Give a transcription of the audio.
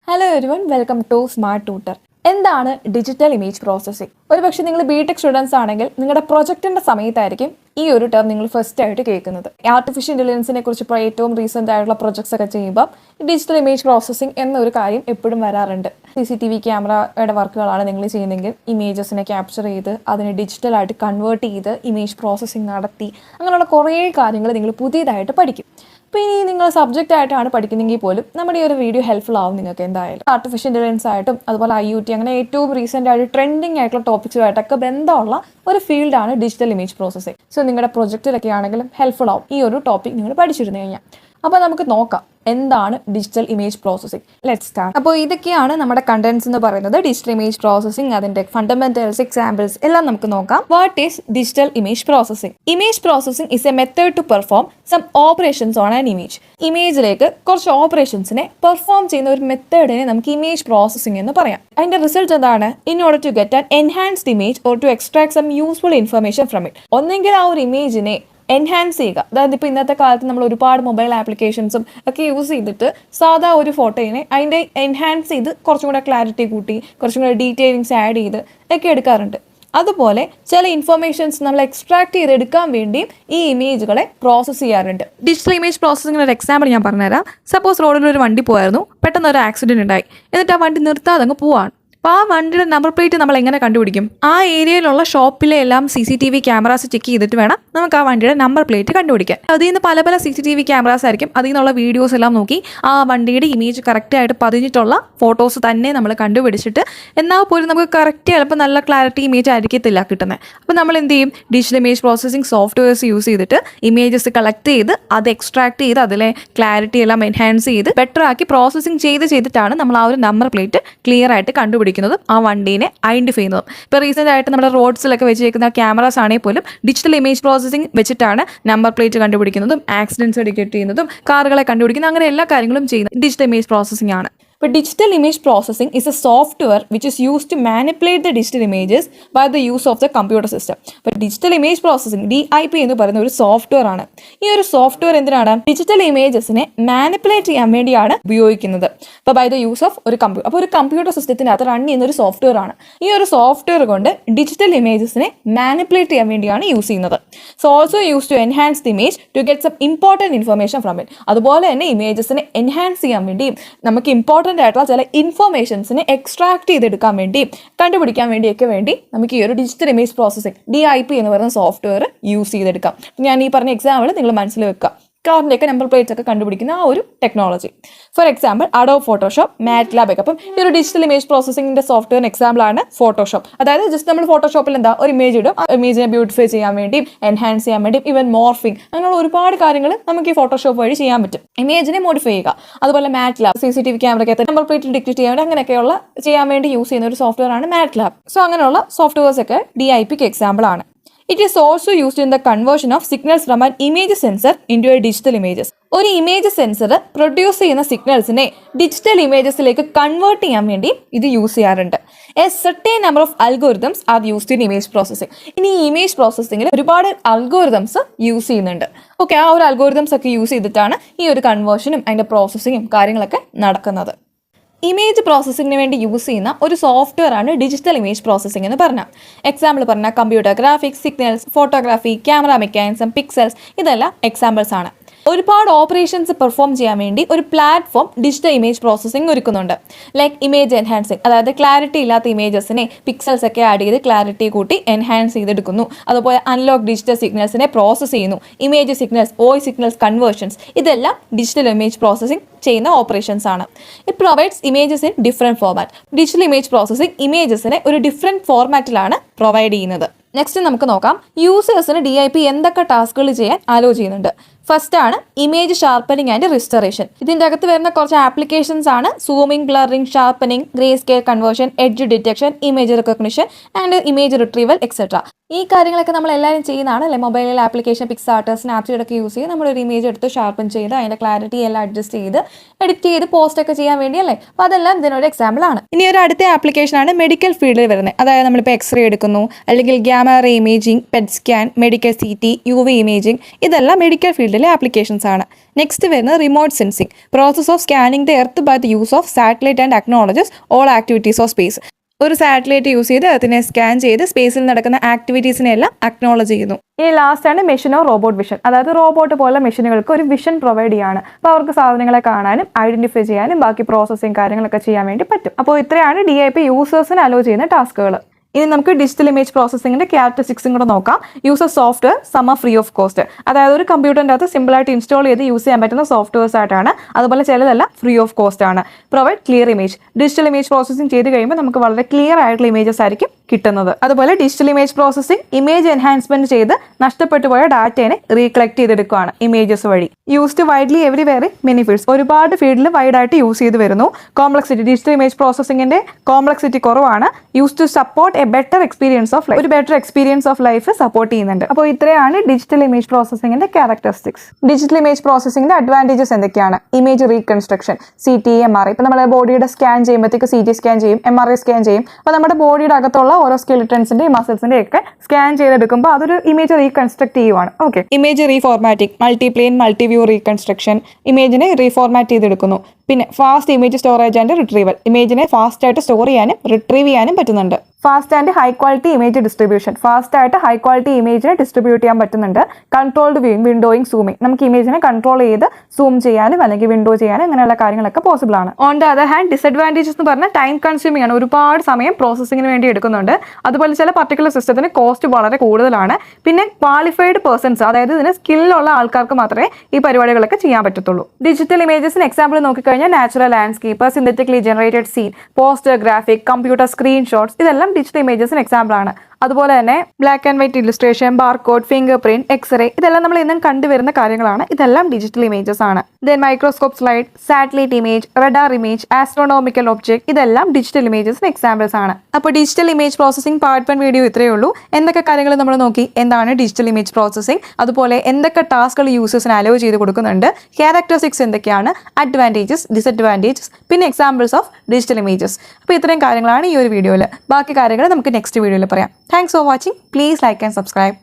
Hello everyone, welcome to Smart Tutor. എന്താണ് digital image processing? ഒരുപക്ഷെ നിങ്ങൾ ബിടെക് സ്റ്റുഡൻസ് ആണെങ്കിൽ നിങ്ങളുടെ പ്രൊജക്റ്റിന്റെ സമയത്തായിരിക്കും ഈ ഒരു ടേം നിങ്ങൾ ഫസ്റ്റ് ആയിട്ട് കേൾക്കുന്നത്. ആർട്ടിഫിഷ്യൽ ഇന്റലിജൻസിനെ കുറിച്ച് ഇപ്പോൾ ഏറ്റവും റീസെന്റ് ആയിട്ടുള്ള പ്രൊജക്ട്സ് ഒക്കെ ചെയ്യുമ്പോൾ ഡിജിറ്റൽ ഇമേജ് പ്രോസസ്സിംഗ് എന്നൊരു കാര്യം എപ്പോഴും വരാറുണ്ട്. CCTV ക്യാമറയുടെ വർക്കുകളാണ് നിങ്ങൾ ചെയ്യുന്നതെങ്കിൽ ഇമേജസിനെ ക്യാപ്ചർ ചെയ്ത് അതിനെ ഡിജിറ്റലായിട്ട് കൺവേർട്ട് ചെയ്ത് ഇമേജ് പ്രോസസ്സിംഗ് നടത്തി അങ്ങനെയുള്ള കുറേ കാര്യങ്ങൾ നിങ്ങൾ പുതിയതായിട്ട് പഠിക്കും. അപ്പോൾ ഇനി നിങ്ങൾ സബ്ജക്റ്റ് ആയിട്ടാണ് പഠിക്കുന്നതെങ്കിൽ പോലും നമ്മുടെ ഈ ഒരു വീഡിയോ ഹെൽപ്ഫുൾ ആവും നിങ്ങൾക്ക് എന്തായാലും. ആർട്ടിഫിഷ്യൽ ഇന്റലിജൻസ് ആയിട്ടും അതുപോലെ IoT അങ്ങനെ ഏറ്റവും റീസെൻ്റ് ആയിട്ട് ട്രെൻഡിങ് ആയിട്ടുള്ള ടോപ്പിക്സുമായിട്ടൊക്കെ ബന്ധമുള്ള ഒരു ഫീൽഡാണ് ഡിജിറ്റൽ ഇമേജ് പ്രോസസ്സിംഗ്. സോ നിങ്ങളുടെ പ്രൊജക്റ്റിലൊക്കെ ആണെങ്കിലും ഹെൽപ്ഫുൾ ആവും ഈ ഒരു ടോപ്പിക് നിങ്ങൾ പഠിച്ചിരുന്നു കഴിഞ്ഞാൽ. അപ്പോൾ നമുക്ക് നോക്കാം എന്താണ് digital image processing. Let's start. അപ്പോൾ ഇതൊക്കെയാണ് നമ്മുടെ കണ്ടന്റ്സ് എന്ന് പറയുന്നത്. ഡിജിറ്റൽ ഇമേജ് പ്രോസസ്സിംഗ്, അതിന്റെ ഫണ്ടമെന്റൽസ്, എക്സാമ്പിൾസ് എല്ലാം നമുക്ക് നോക്കാം. What is digital image processing? Image processing is a method to perform some operations on an image. ഇമേജിലേക്ക് കുറച്ച് ഓപ്പറേഷൻസിനെ പെർഫോം ചെയ്യുന്ന ഒരു മെത്തേഡിനെ നമുക്ക് ഇമേജ് പ്രോസസ്സിംഗ് എന്ന് പറയാം. അതിന്റെ റിസൾട്ട് എന്താണ്? In order to get an enhanced image or to extract some useful information from it. ഒന്നെങ്കിൽ ആ ഒരു ഇമേജിനെ എൻഹാൻസ് ചെയ്യുക. അതായത് ഇപ്പോൾ ഇന്നത്തെ കാലത്ത് നമ്മൾ ഒരുപാട് മൊബൈൽ ആപ്ലിക്കേഷൻസും ഒക്കെ യൂസ് ചെയ്തിട്ട് സാധാ ഒരു ഫോട്ടോയിനെ അതിൻ്റെ എൻഹാൻസ് ചെയ്ത് കുറച്ചും കൂടെ ക്ലാരിറ്റി കൂട്ടി കുറച്ചും കൂടെ ഡീറ്റെയിലിങ്സ് ആഡ് ചെയ്ത് ഒക്കെ എടുക്കാറുണ്ട്. അതുപോലെ ചില ഇൻഫർമേഷൻസ് നമ്മൾ എക്സ്ട്രാക്ട് ചെയ്തെടുക്കാൻ വേണ്ടിയും ഈ ഇമേജുകളെ പ്രോസസ്സ് ചെയ്യാറുണ്ട്. ഡിജിറ്റൽ ഇമേജ് പ്രോസസ്സിങ്ങിന് ഒരു എക്സാമ്പിൾ ഞാൻ പറഞ്ഞുതരാം. സപ്പോസ് റോഡിൽ ഒരു വണ്ടി പോയായിരുന്നു, പെട്ടെന്ന് ഒരു ആക്സിഡൻറ്റ് ഉണ്ടായി, എന്നിട്ട് ആ വണ്ടി നിർത്താതെ അങ്ങ് പോവാണ്. അപ്പോൾ ആ വണ്ടിയുടെ നമ്പർ പ്ലേറ്റ് നമ്മൾ എങ്ങനെ കണ്ടുപിടിക്കും? ആ ഏരിയയിലുള്ള ഷോപ്പിലെ എല്ലാം CCTV ക്യാമറാസ് ചെക്ക് ചെയ്തിട്ട് വേണം നമുക്ക് ആ വണ്ടിയുടെ നമ്പർ പ്ലേറ്റ് കണ്ടുപിടിക്കാൻ. അതിൽ നിന്ന് പല CCTV ക്യാമറാസ് ആയിരിക്കും. അതിൽ നിന്നുള്ള വീഡിയോസ് എല്ലാം നോക്കി ആ വണ്ടിയുടെ ഇമേജ് കറക്റ്റായിട്ട് പതിഞ്ഞിട്ടുള്ള ഫോട്ടോസ് തന്നെ നമ്മൾ കണ്ടുപിടിച്ചിട്ട് എന്നാൽ പോലും നമുക്ക് കറക്റ്റ് ചിലപ്പോൾ നല്ല ക്ലാരിറ്റി ഇമേജ് ആയിരിക്കത്തില്ല കിട്ടുന്നത്. അപ്പോൾ നമ്മൾ എന്ത് ചെയ്യും? Digital image processing softwares use ചെയ്തിട്ട് ഇമേജസ് കളക്ട് ചെയ്ത് അത് എക്സ്ട്രാക്ട് ചെയ്ത് അതിലെ ക്ലാരിറ്റി എല്ലാം എൻഹാൻസ് ചെയ്ത് ബെറ്റർ ആക്കി പ്രോസസ്സിംഗ് ചെയ്തിട്ടാണ് നമ്മൾ ആ ഒരു നമ്പർ പ്ലേറ്റ് ക്ലിയർ ആയിട്ട് കണ്ടുപിടിക്കുന്നത്, ആ വണ്ടീനെ ഐഡന്റിഫൈ ചെയ്യുന്നതും. ഇപ്പോൾ റീസെന്റ് ആയിട്ട് നമ്മുടെ റോഡ്സിലൊക്കെ വെച്ചിരിക്കുന്ന ക്യാമറാസ് ആണെങ്കിൽ പോലും ഡിജിറ്റൽ ഇമേജ് പ്രോസസ്സിംഗ് വെച്ചിട്ടാണ് നമ്പർ പ്ലേറ്റ് കണ്ടുപിടിക്കുന്നതും ആക്സിഡൻസ് ഡിറ്റക്ട് ചെയ്യുന്നതും കാറുകളെ കണ്ടുപിടിക്കുന്നതും അങ്ങനെ എല്ലാ കാര്യങ്ങളും ചെയ്യുന്നത് ഡിജിറ്റൽ ഇമേജ് പ്രോസസ്സിംഗ് ആണ്. But digital image processing is a software which is used to manipulate the digital images by the use of the computer system. But digital image processing DIP എന്ന് പറയുന്ന ഒരു software ആണ്. ഈ ഒരു software എന്തിനാണ്? Digital ഇമേജസിനെ manipulate ചെയ്യാൻ വേണ്ടിയാണ് ഉപയോഗിക്കുന്നത്. അപ്പോൾ ബൈ ദ യൂസ് ഓഫ് ഒരു കമ്പ്യൂട്ടർ. അപ്പോൾ ഒരു കമ്പ്യൂട്ടർ സിസ്റ്റത്തിനകത്ത് റൺ ചെയ്യുന്ന ഒരു സോഫ്റ്റ്വെയർ ആണ്. ഈ ഒരു സോഫ്റ്റ്വെയർ കൊണ്ട് ഡിജിറ്റൽ ഇമേജസിനെ മാനിപ്പുലേറ്റ് ചെയ്യാൻ വേണ്ടിയാണ് യൂസ് ചെയ്യുന്നത്. So also use to enhance the image to get some important information from it. അതുപോലെ തന്നെ ഇമേജസിനെ എൻഹാൻസ് ചെയ്യാൻ വേണ്ടിയും നമുക്ക് ഇമ്പോർട്ടൻ്റ് ആയിട്ടുള്ള ചില ഇൻഫർമേഷൻസിനെ എക്സ്ട്രാക്ട് ചെയ്തെടുക്കാൻ വേണ്ടി കണ്ടുപിടിക്കാൻ വേണ്ടിയൊക്കെ വേണ്ടി നമുക്ക് ഈ ഒരു ഡിജിറ്റൽ ഇമേജ് പ്രോസസ്സിംഗ് DIP എന്ന് പറയുന്ന സോഫ്റ്റ്വെയർ യൂസ് ചെയ്തെടുക്കാം. ഞാൻ ഈ പറഞ്ഞ എക്സാമ്പിൾ നിങ്ങൾ മനസ്സിൽ വെക്കുക. കാറിൻ്റെയൊക്കെ നമ്പർ പ്ലേറ്റ്സ് ഒക്കെ കണ്ടുപിടിക്കുന്ന ആ ഒരു technology. For example Adobe Photoshop, MATLAB ഒക്കെ. അപ്പം ഈ ഒരു ഡിജിറ്റൽ ഇമേജ് പ്രോസസ്സിംഗിന്റെ സോഫ്റ്റ്വെയർ എക്സാമ്പിൾ ആണ് ഫോട്ടോഷോപ്പ്. അതായത് ജസ്റ്റ് നമ്മൾ ഫോട്ടോഷോപ്പിൽ എന്താ ഒരു ഇമേജ് ഇടും, ആ ഇമേജിനെ ബ്യൂട്ടിഫൈ ചെയ്യാൻ വേണ്ടിയും എൻഹാൻസ് ചെയ്യാൻ വേണ്ടിയും ഈവൻ മോർഫിംഗ് അങ്ങനെയുള്ള ഒരുപാട് കാര്യങ്ങൾ നമുക്ക് ഈ ഫോട്ടോഷോപ്പ് വഴി ചെയ്യാൻ പറ്റും. ഇമേജിനെ മോഡിഫൈ ചെയ്യുക. അതുപോലെ മാറ്റ്ലാബ് CCTV ക്യാമറയ്ക്കകത്ത് നമ്പർ പ്ലേറ്റ് ഡിറ്റക്ട് ചെയ്യാൻ വേണ്ടി അങ്ങനെയൊക്കെയുള്ള ചെയ്യാൻ വേണ്ടി യൂസ് ചെയ്യുന്ന ഒരു സോഫ്റ്റ്വെയർ ആണ് മാറ്റ്ലാബ്. സോ അങ്ങനെയുള്ള സോഫ്റ്റ്വെയർസ് ഒക്കെ DIPക്ക് എക്സാമ്പിൾ ആണ്. It is also used in the conversion of signals from an image sensor into a digital images. ഒരു ഇമേജ് സെൻസർ പ്രൊഡ്യൂസ് ചെയ്യുന്ന സിഗ്നൽസിനെ ഡിജിറ്റൽ ഇമേജസിലേക്ക് കൺവേർട്ട് ചെയ്യാൻ വേണ്ടി ഇത് യൂസ് ചെയ്യാറുണ്ട്. A certain number of algorithms are used in image processing. ഇനി ഈ image പ്രോസസ്സിംഗിൽ ഒരുപാട് algorithms use ചെയ്യുന്നുണ്ട്. ഓക്കെ, ആ ഒരു അൽഗോരിതംസ് ഒക്കെ യൂസ് ചെയ്തിട്ടാണ് ഈ ഒരു കൺവേർഷനും അതിൻ്റെ പ്രോസസ്സിങ്ങും കാര്യങ്ങളൊക്കെ നടക്കുന്നത്. ഇമേജ് പ്രോസസ്സിങ്ങിന് വേണ്ടി യൂസ് ചെയ്യുന്ന ഒരു സോഫ്റ്റ്വെയർ ആണ് ഡിജിറ്റൽ ഇമേജ് പ്രോസസ്സിംഗ് എന്ന് പറഞ്ഞാൽ. എക്സാമ്പിൾ പറഞ്ഞാൽ computer graphics, signals, photography, camera mechanism, pixels ഇതെല്ലാം എക്സാമ്പിൾസ് ആണ്. ഒരുപാട് ഓപ്പറേഷൻസ് പെർഫോം ചെയ്യാൻ വേണ്ടി ഒരു പ്ലാറ്റ്ഫോം ഡിജിറ്റൽ ഇമേജ് പ്രോസസ്സിംഗ് ഒരുക്കുന്നുണ്ട്. ലൈക്ക് ഇമേജ് എൻഹാൻസിങ്, അതായത് ക്ലാരിറ്റി ഇല്ലാത്ത ഇമേജസിനെ പിക്സൽസ് ഒക്കെ ആഡ് ചെയ്ത് ക്ലാരിറ്റി കൂട്ടി എൻഹാൻസ് ചെയ്തെടുക്കുന്നു. അതുപോലെ അൺലോക്ക് ഡിജിറ്റൽ സിഗ്നൽസിനെ പ്രോസസ്സ് ചെയ്യുന്നു. Image signals, voice signals conversions ഇതെല്ലാം ഡിജിറ്റൽ ഇമേജ് പ്രോസസ്സിംഗ് ചെയ്യുന്ന ഓപ്പറേഷൻസ് ആണ്. It provides images in different format. Digital image processing ഇമേജസിനെ ഒരു ഡിഫറെൻറ്റ് ഫോർമാറ്റിലാണ് പ്രൊവൈഡ് ചെയ്യുന്നത്. നെക്സ്റ്റ് നമുക്ക് നോക്കാം യൂസേഴ്സിന് DIP എന്തൊക്കെ ടാസ്കുകൾ ചെയ്യാൻ അലോ ചെയ്യുന്നുണ്ട്. ഫസ്റ്റ് ആണ് ഇമേജ് ഷാർപ്പനിങ് ആൻഡ് റിസ്റ്റോറേഷൻ. ഇതിൻ്റെ അകത്ത് വരുന്ന കുറച്ച് ആപ്ലിക്കേഷൻസ് ആണ് zooming, blurring, sharpening, grey scale conversion, edge detection, image recognition and image retrieval etcetera. ഈ കാര്യങ്ങളൊക്കെ നമ്മൾ എല്ലാവരും ചെയ്യുന്നതാണ് അല്ലേ? മൊബൈലിൽ ആപ്ലിക്കേഷൻ പിക്സാർട്ട്, സ്നാപ്ചാറ്റ് ഒക്കെ യൂസ് ചെയ്ത് നമ്മളൊരു ഇമേജ് എടുത്ത് ഷാർപ്പൻ ചെയ്ത് അതിൻ്റെ ക്ലാരിറ്റി എല്ലാം അഡ്ജസ്റ്റ് ചെയ്ത് എഡിറ്റ് ചെയ്ത് പോസ്റ്റ് ഒക്കെ ചെയ്യാൻ വേണ്ടി അല്ലേ? അപ്പോൾ അതെല്ലാം ഇതിനൊരു എക്സാമ്പിൾ ആണ്. ഇനി ഒരു അടുത്ത ആപ്ലിക്കേഷനാണ് മെഡിക്കൽ ഫീൽഡിൽ വരുന്നത്. അതായത് നമ്മളിപ്പോൾ എക്സ്റേ എടുക്കുന്നു, അല്ലെങ്കിൽ gamma ray imaging, PET scan, medical CT, UV imaging ഇതെല്ലാം മെഡിക്കൽ ഫീൽഡിൽ ഫീൽഡിലെ ആപ്ലിക്കേഷൻസ് ആണ്. നെക്സ്റ്റ് വരുന്നത് remote sensing, process of scanning the earth by the use of satellite and acknowledges all activities of space. ഒരു satellite use ചെയ്ത് അതിനെ scan ചെയ്ത് സ്പേസിൽ നടക്കുന്ന ആക്ടിവിറ്റീസിനെ എല്ലാം അക്നോളജ് ചെയ്യുന്നു. ഇനി ലാസ്റ്റ് ആണ് മെഷീൻ ഓർ റോബോട്ട് വിഷൻ. അതായത് റോബോട്ട് പോലുള്ള മെഷീനുകൾക്ക് ഒരു വിഷൻ പ്രൊവൈഡ് ചെയ്യാണ്. അപ്പോൾ അവർക്ക് സാധനങ്ങളെ കാണാനും ഐഡന്റിഫൈ ചെയ്യാനും ബാക്കി പ്രോസസ്സിങ് കാര്യങ്ങളൊക്കെ ചെയ്യാൻ വേണ്ടി പറ്റും. അപ്പോൾ ഇത്രയാണ് DIP യൂസേഴ്സിന് അലോ ചെയ്യുന്ന ടാസ്കുകൾ. ഇനി നമുക്ക് ഡിജിറ്റൽ ഇമേജ് പ്രോസസ്സിങ്ങിന്റെ ക്യാരക്ടറിസ്റ്റിക്സും കൂടെ നോക്കാം. User software some are free of cost. അതായത് ഒരു കമ്പ്യൂട്ടറിൻ്റെ അകത്ത് സിമ്പിളായിട്ട് ഇൻസ്റ്റാൾ ചെയ്ത് യൂസ് ചെയ്യാൻ പറ്റുന്ന സോഫ്റ്റ്വെയർസ് ആയിട്ടാണ്. അതുപോലെ ചിലതെല്ലാം ഫ്രീ ഓഫ് കോസ്റ്റ് ആണ്. Provide clear image. Digital image processing ചെയ്ത് കഴിയുമ്പോൾ നമുക്ക് വളരെ ക്ലിയർ ആയിട്ടുള്ള ഇമേജസ് ആയിരിക്കും കിട്ടുന്നത്. അതുപോലെ digital image processing image enhancement ചെയ്ത് നഷ്ടപ്പെട്ടു പോയ ഡാറ്റയെ റീകളക്ട് ചെയ്തെടുക്കുകയാണ് ഇമേജസ് വഴി. Used widely everywhere in many fields. ഒരുപാട് ഫീൽഡിൽ വൈഡായിട്ട് യൂസ് ചെയ്ത് വരുന്നു. കോംപ്ലക്സിറ്റി, ഡിജിറ്റൽ ഇമേജ് പ്രോസസ്സിംഗിന്റെ കോംപ്ലക്സിറ്റി കുറവാണ്. Use to support a better experience of life. ഒരു better experience of life support ചെയ്യുന്നുണ്ട്. അപ്പോൾ ഇത്രയാണ് ഡിജിറ്റൽ ഇമേജ് പ്രോസസ്സിംഗിന്റെ ക്യാരക്ടറിസ്റ്റിക്സ്. ഡിജിറ്റൽ ഇമേജ് പ്രോസസ്സിംഗിന്റെ അഡ്വാൻറ്റേജസ് എന്തൊക്കെയാണ്? Image reconstruction, CT, MRI. ഇപ്പോൾ നമ്മുടെ ബോഡിയുടെ സ്കാൻ ചെയ്യുമ്പോഴത്തേക്ക് CT സ്കാൻ ചെയ്യും, MRI സ്കാൻ ചെയ്യും. അപ്പോൾ നമ്മുടെ ബോഡിയുടെ അകത്തുള്ള ഓരോ സ്കെലിറ്റൻസിന്റെയും മസിൽസിന്റെ ഒക്കെ സ്കാൻ ചെയ്തെടുക്കുമ്പോൾ അതൊരു ഇമേജ് റീകൺസ്ട്രക്ട് ചെയ്യുവാണ്. Okay. Image reformatting, multiplane multiview reconstruction. ഇമേജിനെ റീഫോർമാറ്റ് ചെയ്തെടുക്കുന്നു. പിന്നെ fast image storage and retrieval. ഇമേജിനെ ഫാസ്റ്റ് ആയിട്ട് സ്റ്റോർ ചെയ്യാനും റിട്രീവ് ചെയ്യാനും പറ്റുന്നുണ്ട്. Fast and high quality image distribution. Fast ആയിട്ട് ഹൈ ക്വാളിറ്റി ഇമേജിനെ ഡിസ്ട്രിബ്യൂട്ട് ചെയ്യാൻ പറ്റുന്നുണ്ട്. Controlled viewing, windowing, zooming. നമുക്ക് ഇമേജിനെ കൺട്രോൾ ചെയ്ത് സൂം ചെയ്യാനും അല്ലെങ്കിൽ വിൻഡോ ചെയ്യാനും അങ്ങനെയുള്ള കാര്യങ്ങളൊക്കെ പോസിബിൾ ആണ്. On the other hand disadvantages എന്ന് പറഞ്ഞാൽ ടൈം കൺസ്യൂമിംഗ് ആണ്. ഒരുപാട് സമയം പ്രോസസ്സിങ്ങിന് വേണ്ടി എടുക്കുന്നുണ്ട്. അതുപോലെ ചില പർട്ടിക്കുലർ സിസ്റ്റത്തിന് കോസ്റ്റ് വളരെ കൂടുതലാണ്. പിന്നെ ക്വാളിഫൈഡ് പേഴ്സൺസ്, അതായത് ഇതിന് സ്കില്ലുള്ള ആൾക്കാർക്ക് മാത്രമേ ഈ പരിപാടികളൊക്കെ ചെയ്യാൻ പറ്റത്തുള്ളൂ. ഡിജിറ്റൽ ഇമേജസിന് എക്സാമ്പിൾ നോക്കിക്കഴിഞ്ഞാൽ natural landscape, synthetically generated scene, poster graphic, computer screenshots, ഇതെല്ലാം ഡിജിറ്റൽ ഇമേജസിന് എക്സാമ്പിൾ ആണ്. അതുപോലെ തന്നെ black and white illustration, barcode, finger print, x-ray, ഇതെല്ലാം നമ്മൾ ഇന്നും കണ്ടുവരുന്ന കാര്യങ്ങളാണ്. ഇതെല്ലാം ഡിജിറ്റൽ ഇമേജസ് ആണ്. Then microscope slide, satellite image, radar image, astronomical object, ഇതെല്ലാം ഡിജിറ്റൽ ഇമേജസിന് എക്സാമ്പിൾസ് ആണ്. അപ്പോൾ digital image processing part 1 video ഇത്രയേ ഉള്ളൂ. എന്തൊക്കെ കാര്യങ്ങൾ നമ്മൾ നോക്കി, എന്താണ് ഡിജിറ്റൽ ഇമേജ് പ്രോസസ്സിംഗ്, അതുപോലെ എന്തൊക്കെ ടാസ്കുകൾ യൂസേഴ്സിന് അലോ ചെയ്ത് കൊടുക്കുന്നുണ്ട്, ക്യാരക്ടറിസ്റ്റിക്സ് എന്തൊക്കെയാണ്, അഡ്വാൻറ്റേജസ്, ഡിസഡ്വാൻറ്റേജസ്, പിന്നെ എക്സാമ്പിൾസ് ഓഫ് ഡിജിറ്റൽ ഇമേജസ്. അപ്പോൾ ഇത്രയും കാര്യങ്ങളാണ് ഈ ഒരു വീഡിയോയിൽ. ബാക്കി കാര്യങ്ങൾ നമുക്ക് നെക്സ്റ്റ് വീഡിയോയിൽ പറയാം. Thanks for watching. Please like and subscribe.